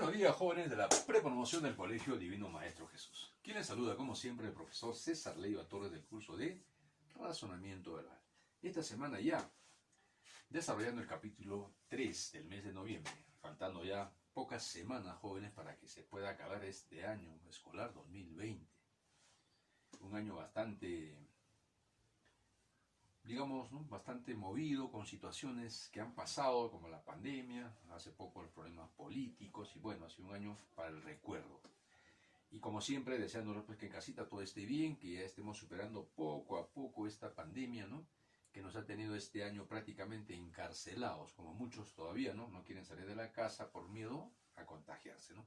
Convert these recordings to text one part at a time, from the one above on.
Buenos días, jóvenes de la prepromoción del Colegio Divino Maestro Jesús. Quien les saluda, como siempre, el profesor César Leiva Torres del curso de Razonamiento Verbal. Esta semana ya desarrollando el capítulo 3 del mes de noviembre, faltando ya pocas semanas, jóvenes, para que se pueda acabar este año escolar 2020. Un año bastante, digamos, ¿no?, bastante movido, con situaciones que han pasado, como la pandemia, hace poco los problemas políticos, y bueno, ha sido un año para el recuerdo. Y como siempre, deseándoles pues que en casita todo esté bien, que ya estemos superando poco a poco esta pandemia, ¿no?, que nos ha tenido este año prácticamente encarcelados, como muchos todavía, ¿no? No quieren salir de la casa por miedo a contagiarse, ¿no?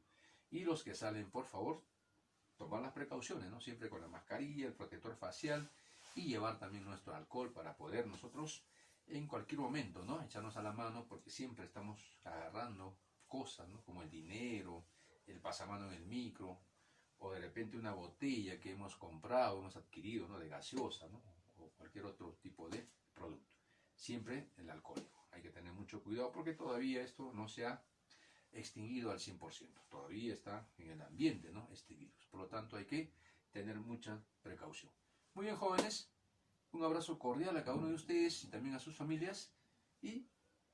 Y los que salen, por favor, tomar las precauciones, ¿no? Siempre con la mascarilla, el protector facial y llevar también nuestro alcohol para poder nosotros en cualquier momento, ¿no?, echarnos a la mano, porque siempre estamos agarrando cosas, ¿no?, como el dinero, el pasamano en el micro, o de repente una botella que hemos comprado, hemos adquirido, ¿no?, de gaseosa, ¿no?, o cualquier otro tipo de producto. Siempre el alcohólico. Hay que tener mucho cuidado porque todavía esto no se ha extinguido al 100%. Todavía está en el ambiente, ¿no?, este virus. Por lo tanto, hay que tener mucha precaución. Muy bien, jóvenes. Un abrazo cordial a cada uno de ustedes y también a sus familias. Y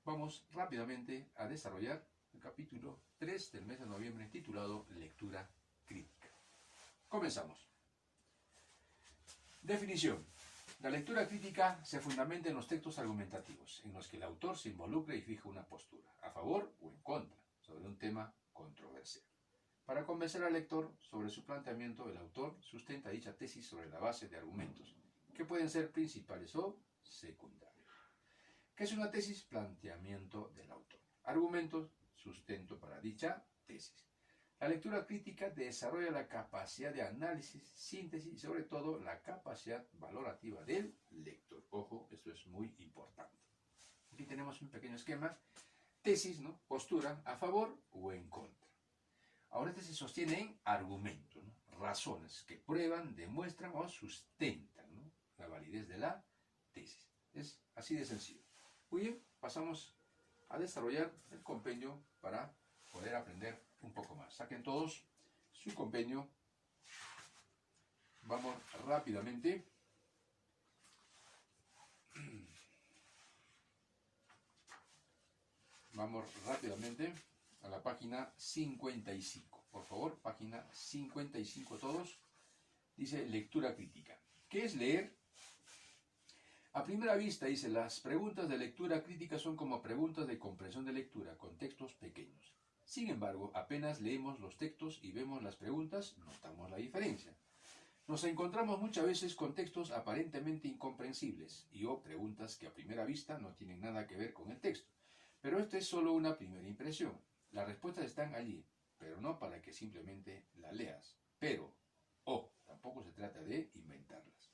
vamos rápidamente a desarrollar el capítulo 3 del mes de noviembre, titulado Lectura Crítica. Comenzamos. Definición. La lectura crítica se fundamenta en los textos argumentativos, en los que el autor se involucra y fija una postura, a favor o en contra, sobre un tema controversial. Para convencer al lector sobre su planteamiento, el autor sustenta dicha tesis sobre la base de argumentos, que pueden ser principales o secundarios. ¿Qué es una tesis? Planteamiento del autor. Argumentos, sustento para dicha tesis. La lectura crítica desarrolla la capacidad de análisis, síntesis y sobre todo la capacidad valorativa del lector. Ojo, esto es muy importante. Aquí tenemos un pequeño esquema. Tesis, ¿no?, postura, a favor o en contra. Ahora este se sostiene en argumentos, ¿no?, razones que prueban, demuestran o sustentan, ¿no?, la validez de la tesis. Es así de sencillo. Muy bien, pasamos a desarrollar el compendio para poder aprender un poco más. Saquen todos su compendio. Vamos rápidamente. Vamos rápidamente a la página 55. Por favor, página 55 todos. Dice lectura crítica. ¿Qué es leer? A primera vista, dice, las preguntas de lectura crítica son como preguntas de comprensión de lectura con textos pequeños. Sin embargo, apenas leemos los textos y vemos las preguntas, notamos la diferencia. Nos encontramos muchas veces con textos aparentemente incomprensibles y o preguntas que a primera vista no tienen nada que ver con el texto. Pero esto es solo una primera impresión. Las respuestas están allí, pero no para que simplemente la leas. Pero, tampoco se trata de inventarlas.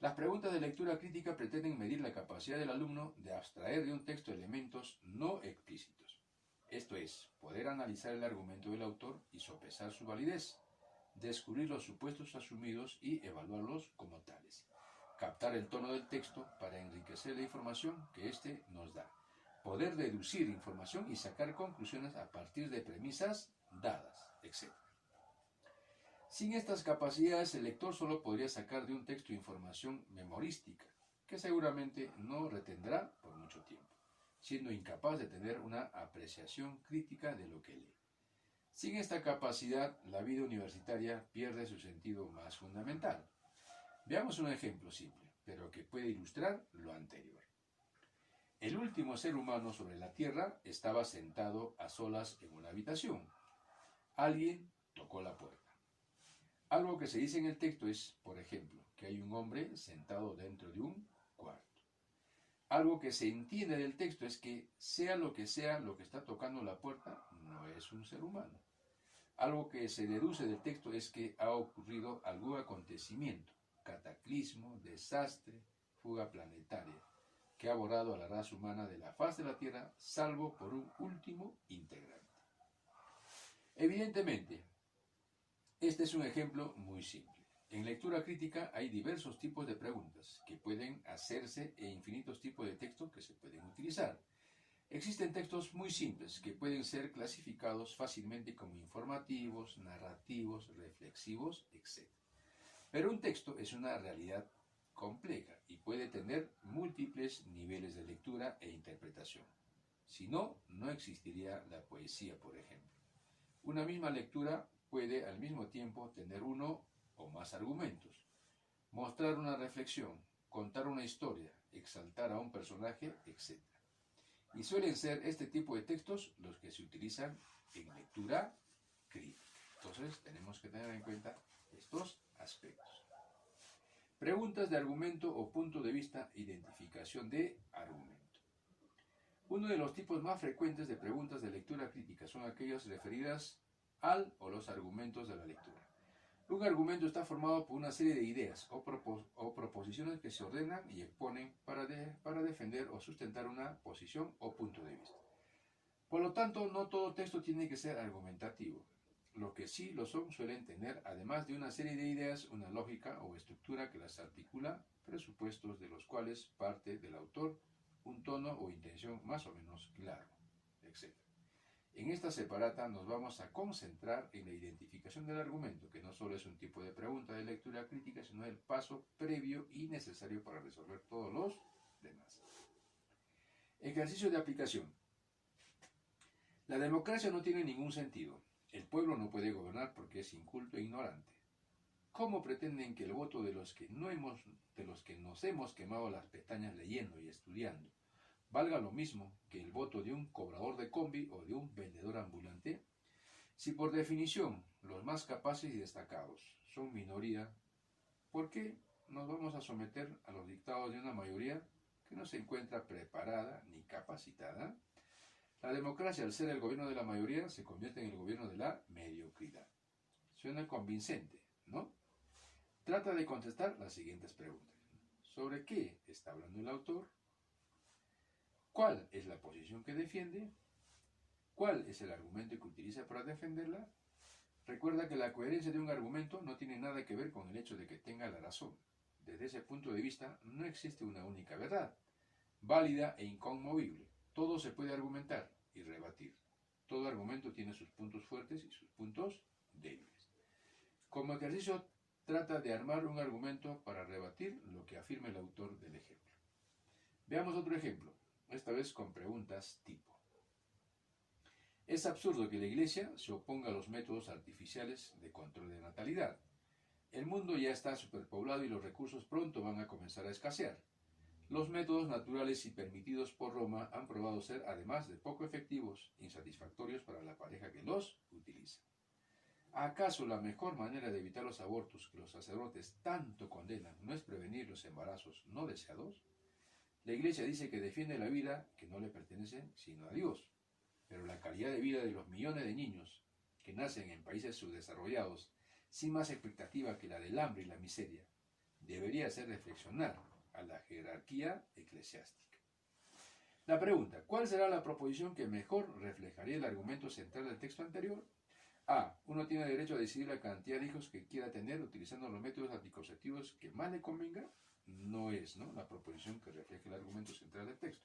Las preguntas de lectura crítica pretenden medir la capacidad del alumno de abstraer de un texto elementos no explícitos. Esto es, poder analizar el argumento del autor y sopesar su validez, descubrir los supuestos asumidos y evaluarlos como tales, captar el tono del texto para enriquecer la información que éste nos da, poder deducir información y sacar conclusiones a partir de premisas dadas, etc. Sin estas capacidades, el lector solo podría sacar de un texto información memorística, que seguramente no retendrá por mucho tiempo, siendo incapaz de tener una apreciación crítica de lo que lee. Sin esta capacidad, la vida universitaria pierde su sentido más fundamental. Veamos un ejemplo simple, pero que puede ilustrar lo anterior. El último ser humano sobre la Tierra estaba sentado a solas en una habitación. Alguien tocó la puerta. Algo que se dice en el texto es, por ejemplo, que hay un hombre sentado dentro de un cuarto. Algo que se entiende del texto es que sea lo que está tocando la puerta, no es un ser humano. Algo que se deduce del texto es que ha ocurrido algún acontecimiento, cataclismo, desastre, fuga planetaria, que ha borrado a la raza humana de la faz de la Tierra, salvo por un último integrante. Evidentemente, este es un ejemplo muy simple. En lectura crítica hay diversos tipos de preguntas que pueden hacerse e infinitos tipos de textos que se pueden utilizar. Existen textos muy simples que pueden ser clasificados fácilmente como informativos, narrativos, reflexivos, etc. Pero un texto es una realidad compleja y puede tener múltiples niveles de lectura e interpretación. Si no, no existiría la poesía, por ejemplo. Una misma lectura puede al mismo tiempo tener uno o más argumentos, mostrar una reflexión, contar una historia, exaltar a un personaje, etc. Y suelen ser este tipo de textos los que se utilizan en lectura crítica. Entonces tenemos que tener en cuenta estos aspectos. Preguntas de argumento o punto de vista, identificación de argumento. Uno de los tipos más frecuentes de preguntas de lectura crítica son aquellas referidas al o los argumentos de la lectura. Un argumento está formado por una serie de ideas o proposiciones que se ordenan y exponen para defender o sustentar una posición o punto de vista. Por lo tanto, no todo texto tiene que ser argumentativo. Los que sí lo son suelen tener, además de una serie de ideas, una lógica o estructura que las articula, presupuestos de los cuales parte del autor un tono o intención más o menos claro, etc. En esta separata nos vamos a concentrar en la identificación del argumento, que no solo es un tipo de pregunta de lectura crítica, sino el paso previo y necesario para resolver todos los demás. Ejercicio de aplicación. La democracia no tiene ningún sentido. El pueblo no puede gobernar porque es inculto e ignorante. ¿Cómo pretenden que el voto de los que nos hemos quemado las pestañas leyendo y estudiando valga lo mismo que el voto de un cobrador de combi o de un vendedor ambulante? Si por definición los más capaces y destacados son minoría, ¿por qué nos vamos a someter a los dictados de una mayoría que no se encuentra preparada ni capacitada? La democracia, al ser el gobierno de la mayoría, se convierte en el gobierno de la mediocridad. Suena convincente, ¿no? Trata de contestar las siguientes preguntas. ¿Sobre qué está hablando el autor? ¿Cuál es la posición que defiende? ¿Cuál es el argumento que utiliza para defenderla? Recuerda que la coherencia de un argumento no tiene nada que ver con el hecho de que tenga la razón. Desde ese punto de vista, no existe una única verdad, válida e inconmovible. Todo se puede argumentar y rebatir. Todo argumento tiene sus puntos fuertes y sus puntos débiles. Como ejercicio, trata de armar un argumento para rebatir lo que afirma el autor del ejemplo. Veamos otro ejemplo, esta vez con preguntas tipo. Es absurdo que la Iglesia se oponga a los métodos artificiales de control de natalidad. El mundo ya está superpoblado y los recursos pronto van a comenzar a escasear. Los métodos naturales y permitidos por Roma han probado ser, además de poco efectivos, insatisfactorios para la pareja que los utiliza. ¿Acaso la mejor manera de evitar los abortos que los sacerdotes tanto condenan no es prevenir los embarazos no deseados? La Iglesia dice que defiende la vida que no le pertenece sino a Dios, pero la calidad de vida de los millones de niños que nacen en países subdesarrollados sin más expectativa que la del hambre y la miseria debería hacer reflexionar a la jerarquía eclesiástica. La pregunta, ¿cuál será la proposición que mejor reflejaría el argumento central del texto anterior? A. Uno tiene derecho a decidir la cantidad de hijos que quiera tener utilizando los métodos anticonceptivos que más le convenga. No es, ¿no?, la proposición que refleja el argumento central del texto.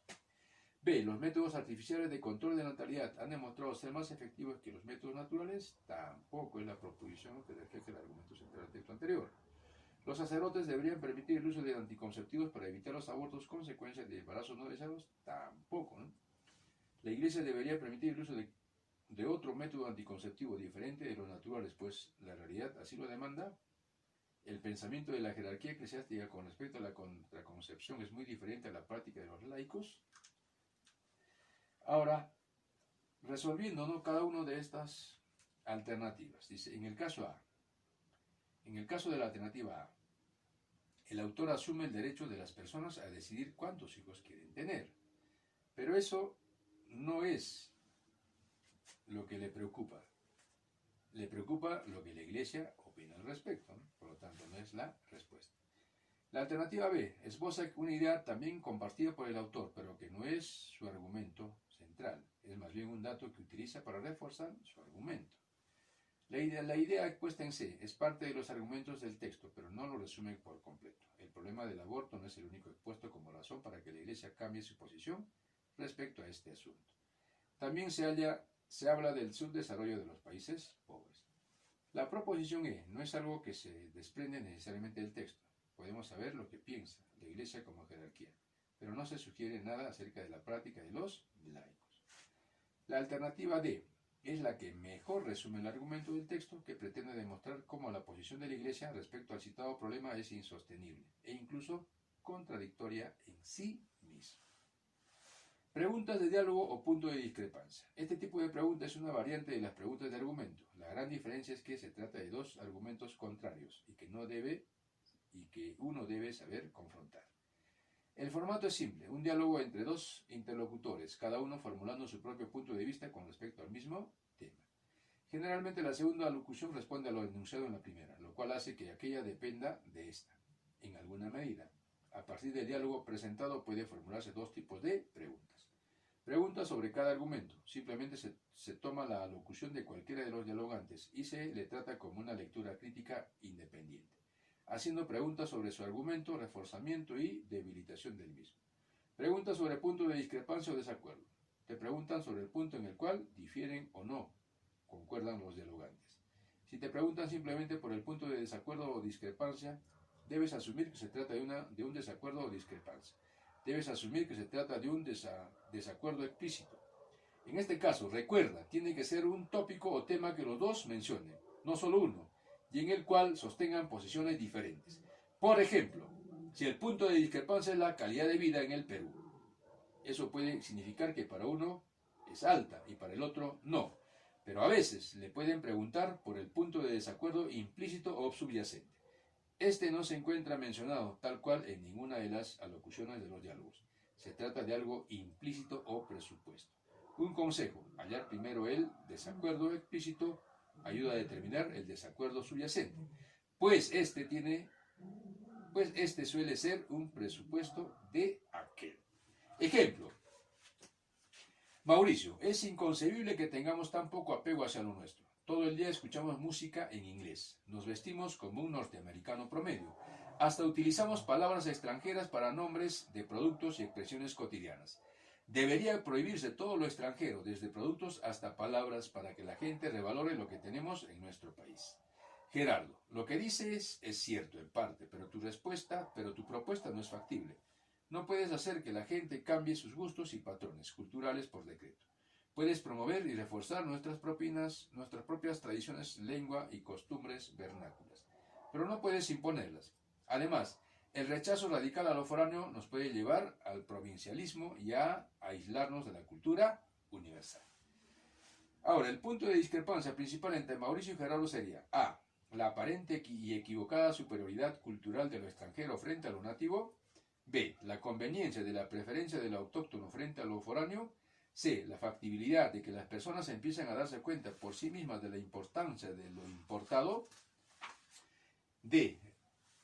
B. Los métodos artificiales de control de natalidad han demostrado ser más efectivos que los métodos naturales. Tampoco es la proposición que refleja el argumento central del texto anterior. Los sacerdotes deberían permitir el uso de anticonceptivos para evitar los abortos consecuencias de embarazos no deseados. Tampoco, ¿no? La Iglesia debería permitir el uso de otro método anticonceptivo diferente de los naturales, pues la realidad así lo demanda. El pensamiento de la jerarquía eclesiástica con respecto a la contraconcepción es muy diferente a la práctica de los laicos. Ahora, resolviendo, ¿no?, cada una de estas alternativas. Dice, en el caso de la alternativa A, el autor asume el derecho de las personas a decidir cuántos hijos quieren tener. Pero eso no es lo que le preocupa. Le preocupa lo que la Iglesia opina al respecto, ¿no? Por lo tanto, no es la respuesta. La alternativa B esboza una idea también compartida por el autor, pero que no es su argumento central. Es más bien un dato que utiliza para reforzar su argumento. La idea expuesta en C es parte de los argumentos del texto, pero no lo resume por completo. El problema del aborto no es el único expuesto como razón para que la Iglesia cambie su posición respecto a este asunto. También se habla del subdesarrollo de los países pobres. La proposición E no es algo que se desprende necesariamente del texto. Podemos saber lo que piensa la Iglesia como jerarquía, pero no se sugiere nada acerca de la práctica de los laicos. La alternativa D es la que mejor resume el argumento del texto, que pretende demostrar cómo la posición de la Iglesia respecto al citado problema es insostenible e incluso contradictoria en sí misma. Preguntas de diálogo o punto de discrepancia. Este tipo de pregunta es una variante de las preguntas de argumento. La gran diferencia es que se trata de dos argumentos contrarios y que uno debe saber confrontar. El formato es simple, un diálogo entre dos interlocutores, cada uno formulando su propio punto de vista con respecto al mismo tema. Generalmente la segunda alocución responde a lo enunciado en la primera, lo cual hace que aquella dependa de esta, en alguna medida. A partir del diálogo presentado puede formularse dos tipos de preguntas. Preguntas sobre cada argumento. Simplemente se toma la alocución de cualquiera de los dialogantes y se le trata como una lectura crítica independiente, haciendo preguntas sobre su argumento, reforzamiento y debilitación del mismo. Preguntas sobre punto de discrepancia o desacuerdo. Te preguntan sobre el punto en el cual difieren o no concuerdan los dialogantes. Si te preguntan simplemente por el punto de desacuerdo o discrepancia, debes asumir que se trata de un desacuerdo o discrepancia. Debes asumir que se trata de un desacuerdo explícito. En este caso, recuerda, tiene que ser un tópico o tema que los dos mencionen, no solo uno, y en el cual sostengan posiciones diferentes. Por ejemplo, si el punto de discrepancia es la calidad de vida en el Perú, eso puede significar que para uno es alta y para el otro no, pero a veces le pueden preguntar por el punto de desacuerdo implícito o subyacente. Este no se encuentra mencionado tal cual en ninguna de las alocuciones de los diálogos. Se trata de algo implícito o presupuesto. Un consejo: hallar primero el desacuerdo explícito ayuda a determinar el desacuerdo subyacente, pues este suele ser un presupuesto de aquel. Ejemplo: Mauricio, es inconcebible que tengamos tan poco apego hacia lo nuestro. Todo el día escuchamos música en inglés, nos vestimos como un norteamericano promedio, hasta utilizamos palabras extranjeras para nombres de productos y expresiones cotidianas. Debería prohibirse todo lo extranjero, desde productos hasta palabras, para que la gente revalore lo que tenemos en nuestro país. Gerardo, lo que dices es cierto en parte, pero tu propuesta no es factible. No puedes hacer que la gente cambie sus gustos y patrones culturales por decreto. Puedes promover y reforzar nuestras propias tradiciones, lengua y costumbres vernáculas, pero no puedes imponerlas. Además, el rechazo radical a lo foráneo nos puede llevar al provincialismo y a aislarnos de la cultura universal. Ahora, el punto de discrepancia principal entre Mauricio y Gerardo sería: A. La aparente y equivocada superioridad cultural de lo extranjero frente a lo nativo. B. La conveniencia de la preferencia de lo autóctono frente a lo foráneo. C. La factibilidad de que las personas empiecen a darse cuenta por sí mismas de la importancia de lo importado. D.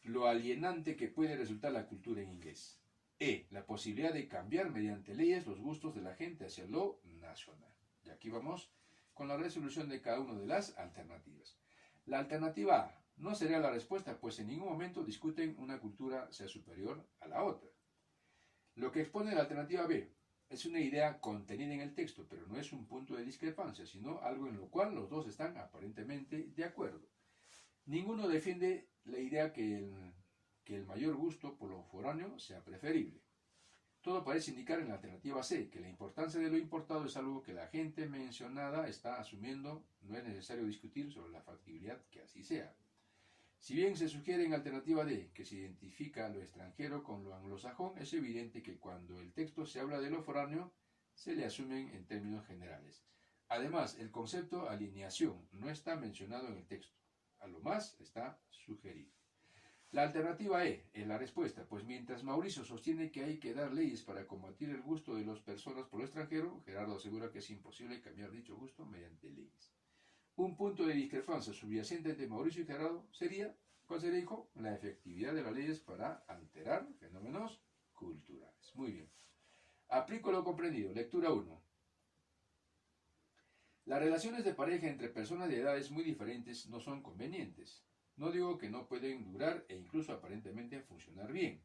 Lo alienante que puede resultar la cultura en inglés. E. La posibilidad de cambiar mediante leyes los gustos de la gente hacia lo nacional. Y aquí vamos con la resolución de cada una de las alternativas. La alternativa A no sería la respuesta, pues en ningún momento discuten una cultura sea superior a la otra. Lo que expone la alternativa B es una idea contenida en el texto, pero no es un punto de discrepancia, sino algo en lo cual los dos están aparentemente de acuerdo. Ninguno defiende la idea que el mayor gusto por lo foráneo sea preferible. Todo parece indicar en la alternativa C que la importancia de lo importado es algo que la gente mencionada está asumiendo. No es necesario discutir sobre la factibilidad que así sea. Si bien se sugiere en alternativa D que se identifica lo extranjero con lo anglosajón, es evidente que cuando el texto se habla de lo foráneo, se le asumen en términos generales. Además, el concepto alineación no está mencionado en el texto, a lo más está sugerido. La alternativa E es la respuesta, pues mientras Mauricio sostiene que hay que dar leyes para combatir el gusto de las personas por lo extranjero, Gerardo asegura que es imposible cambiar dicho gusto mediante leyes. Un punto de discrepancia subyacente entre Mauricio y Gerardo sería, ¿cuál sería, hijo? La efectividad de las leyes para alterar fenómenos culturales. Muy bien. Aplico lo comprendido. Lectura 1. Las relaciones de pareja entre personas de edades muy diferentes no son convenientes. No digo que no pueden durar e incluso aparentemente funcionar bien,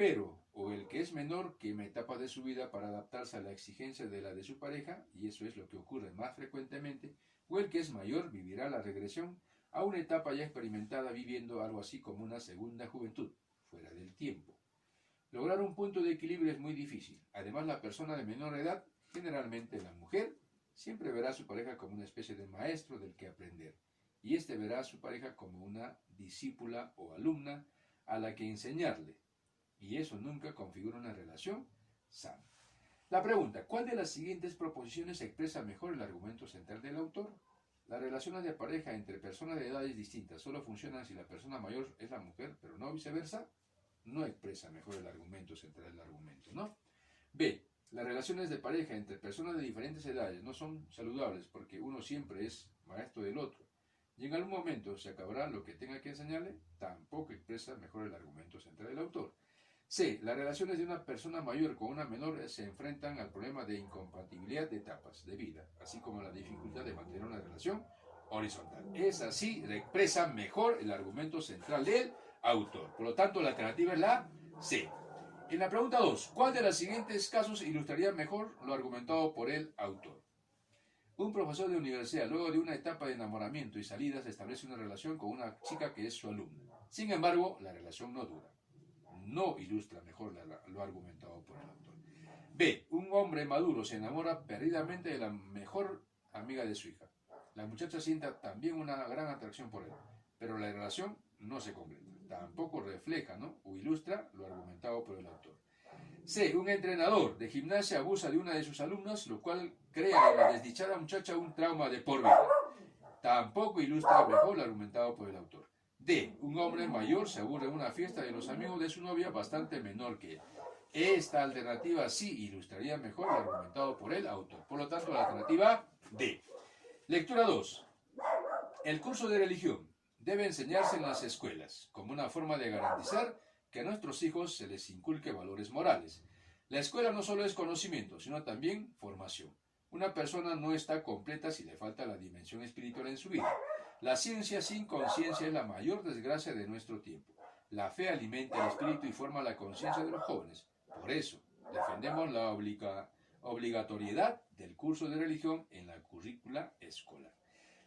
pero o el que es menor que una etapa de su vida para adaptarse a la exigencia de la de su pareja, y eso es lo que ocurre más frecuentemente, o el que es mayor vivirá la regresión a una etapa ya experimentada viviendo algo así como una segunda juventud, fuera del tiempo. Lograr un punto de equilibrio es muy difícil. Además, la persona de menor edad, generalmente la mujer, siempre verá a su pareja como una especie de maestro del que aprender, y éste verá a su pareja como una discípula o alumna a la que enseñarle, y eso nunca configura una relación sana. La pregunta, ¿cuál de las siguientes proposiciones expresa mejor el argumento central del autor? Las relaciones de pareja entre personas de edades distintas solo funcionan si la persona mayor es la mujer, pero no viceversa. No expresa mejor el argumento central del argumento, ¿no? B. Las relaciones de pareja entre personas de diferentes edades no son saludables porque uno siempre es maestro del otro. Y en algún momento se acabará lo que tenga que enseñarle, tampoco expresa mejor el argumento central del autor. C. Las relaciones de una persona mayor con una menor se enfrentan al problema de incompatibilidad de etapas de vida, así como a la dificultad de mantener una relación horizontal. Es así, expresa mejor el argumento central del autor. Por lo tanto, la alternativa es la C. En la pregunta 2, ¿cuál de los siguientes casos ilustraría mejor lo argumentado por el autor? Un profesor de universidad, luego de una etapa de enamoramiento y salidas, establece una relación con una chica que es su alumna. Sin embargo, la relación no dura. No ilustra mejor lo argumentado por el autor. B. Un hombre maduro se enamora perdidamente de la mejor amiga de su hija. La muchacha sienta también una gran atracción por él, pero la relación no se completa. Tampoco refleja, ¿no?, o ilustra lo argumentado por el autor. C. Un entrenador de gimnasia abusa de una de sus alumnas, lo cual crea en la desdichada muchacha un trauma de por vida. Tampoco ilustra mejor lo argumentado por el autor. D. Un hombre mayor se aburre en una fiesta de los amigos de su novia bastante menor que él. Esta alternativa sí ilustraría mejor lo argumentado por el autor. Por lo tanto, la alternativa D. Lectura 2. El curso de religión debe enseñarse en las escuelas como una forma de garantizar que a nuestros hijos se les inculque valores morales. La escuela no solo es conocimiento, sino también formación. Una persona no está completa si le falta la dimensión espiritual en su vida. La ciencia sin conciencia es la mayor desgracia de nuestro tiempo. La fe alimenta el espíritu y forma la conciencia de los jóvenes. Por eso, defendemos la obligatoriedad del curso de religión en la currícula escolar.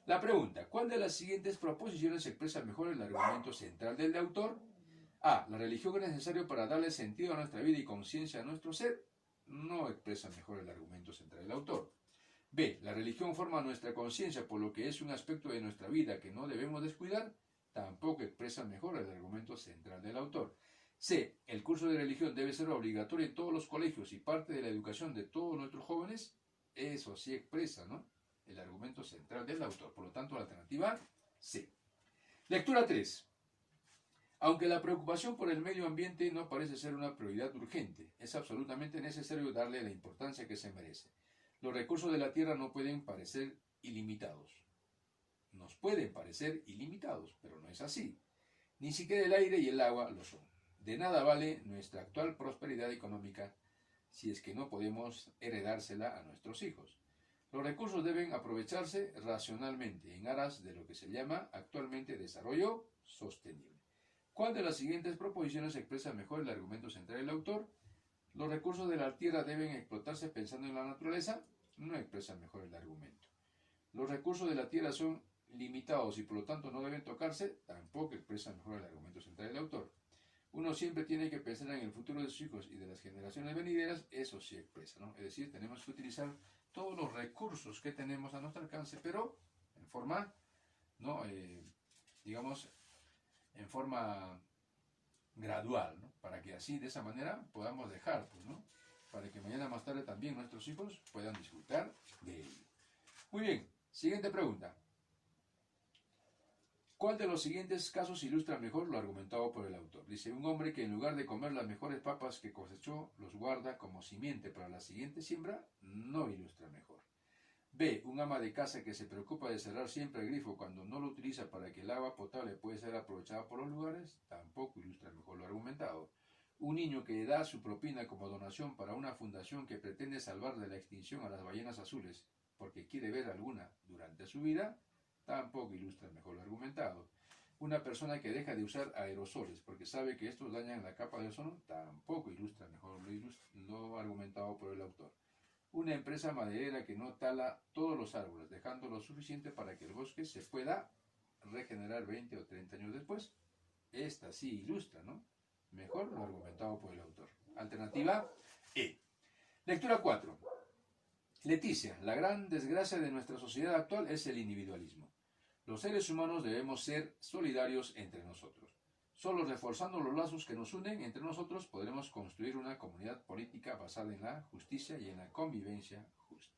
La pregunta, ¿cuál de las siguientes proposiciones expresa mejor el argumento central del autor? A. La religión es necesaria para darle sentido a nuestra vida y conciencia a nuestro ser. No expresa mejor el argumento central del autor. B. La religión forma nuestra conciencia, por lo que es un aspecto de nuestra vida que no debemos descuidar. Tampoco expresa mejor el argumento central del autor. C. El curso de religión debe ser obligatorio en todos los colegios y parte de la educación de todos nuestros jóvenes. Eso sí expresa, ¿no?, el argumento central del autor. Por lo tanto, la alternativa C. Lectura 3. Aunque la preocupación por el medio ambiente no parece ser una prioridad urgente, es absolutamente necesario darle la importancia que se merece. Los recursos de la tierra no pueden parecer ilimitados. Nos pueden parecer ilimitados, pero no es así. Ni siquiera el aire y el agua lo son. De nada vale nuestra actual prosperidad económica si es que no podemos heredársela a nuestros hijos. Los recursos deben aprovecharse racionalmente en aras de lo que se llama actualmente desarrollo sostenible. ¿Cuál de las siguientes proposiciones expresa mejor el argumento central del autor? Los recursos de la tierra deben explotarse pensando en la naturaleza. No expresa mejor el argumento. Los recursos de la tierra son limitados y por lo tanto no deben tocarse. Tampoco expresa mejor el argumento central del autor. Uno siempre tiene que pensar en el futuro de sus hijos y de las generaciones venideras. Eso sí expresa, ¿no? Es decir, tenemos que utilizar todos los recursos que tenemos a nuestro alcance, pero en forma, ¿no?, digamos, en forma gradual, ¿no?, para que así, de esa manera, podamos dejar, pues, ¿no?, para que mañana más tarde también nuestros hijos puedan disfrutar de ello. Muy bien, siguiente pregunta. ¿Cuál de los siguientes casos ilustra mejor lo argumentado por el autor? Dice, un hombre que en lugar de comer las mejores papas que cosechó, los guarda como simiente para la siguiente siembra, no ilustra mejor. B. Un ama de casa que se preocupa de cerrar siempre el grifo cuando no lo utiliza para que el agua potable pueda ser aprovechada por los lugares, tampoco ilustra mejor lo argumentado. Un niño que da su propina como donación para una fundación que pretende salvar de la extinción a las ballenas azules porque quiere ver alguna durante su vida, tampoco ilustra mejor lo argumentado. Una persona que deja de usar aerosoles porque sabe que estos dañan la capa de ozono tampoco ilustra mejor lo argumentado por el autor. Una empresa maderera que no tala todos los árboles, dejando lo suficiente para que el bosque se pueda regenerar 20 o 30 años después. Esta sí ilustra, ¿no? Mejor lo argumentado por el autor. Alternativa E. Lectura 4. Leticia, la gran desgracia de nuestra sociedad actual es el individualismo. Los seres humanos debemos ser solidarios entre nosotros. Solo reforzando los lazos que nos unen entre nosotros podremos construir una comunidad política basada en la justicia y en la convivencia justa.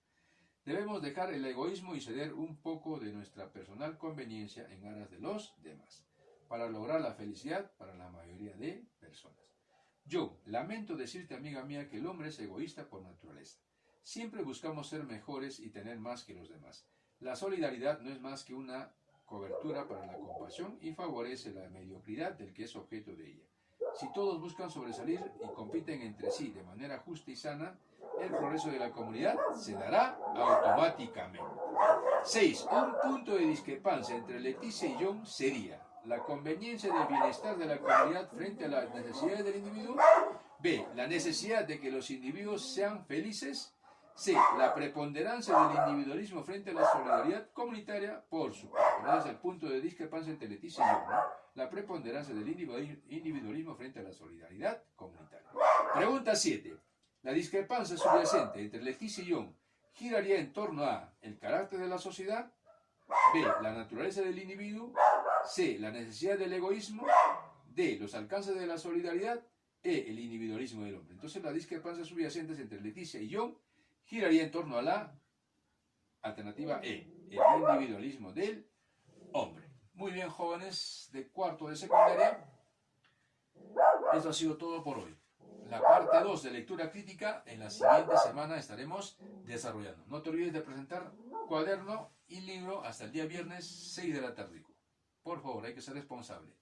Debemos dejar el egoísmo y ceder un poco de nuestra personal conveniencia en aras de los demás, para lograr la felicidad para la mayoría de personas. Yo lamento decirte, amiga mía, que el hombre es egoísta por naturaleza. Siempre buscamos ser mejores y tener más que los demás. La solidaridad no es más que una cobertura para la compasión y favorece la mediocridad del que es objeto de ella. Si todos buscan sobresalir y compiten entre sí de manera justa y sana, el progreso de la comunidad se dará automáticamente. 6. Un punto de discrepancia entre Leticia y John sería la conveniencia del bienestar de la comunidad frente a las necesidades del individuo. B. La necesidad de que los individuos sean felices. C. La preponderancia del individualismo frente a la solidaridad comunitaria por su parte. Ese es el punto de discrepancia entre Leticia y John, ¿no? La preponderancia del individualismo frente a la solidaridad comunitaria. Pregunta 7. La discrepancia subyacente entre Leticia y John giraría en torno a el carácter de la sociedad, B. La naturaleza del individuo, C. La necesidad del egoísmo, D. Los alcances de la solidaridad, E. El individualismo del hombre. Entonces la discrepancia subyacente entre Leticia y John giraría en torno a la alternativa E, el individualismo del hombre. Muy bien, jóvenes de cuarto de secundaria. Esto ha sido todo por hoy. La parte 2 de lectura crítica en la siguiente semana estaremos desarrollando. No te olvides de presentar cuaderno y libro hasta el día viernes 6 de la tarde. Por favor, hay que ser responsable.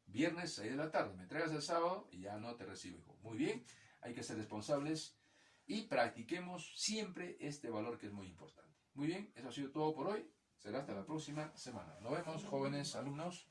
Viernes 6 de la tarde, me entregas el sábado y ya no te recibo, hijo. Muy bien, hay que ser responsables y practiquemos siempre este valor que es muy importante. Muy bien, eso ha sido todo por hoy. Será hasta la próxima semana. Nos vemos, jóvenes alumnos.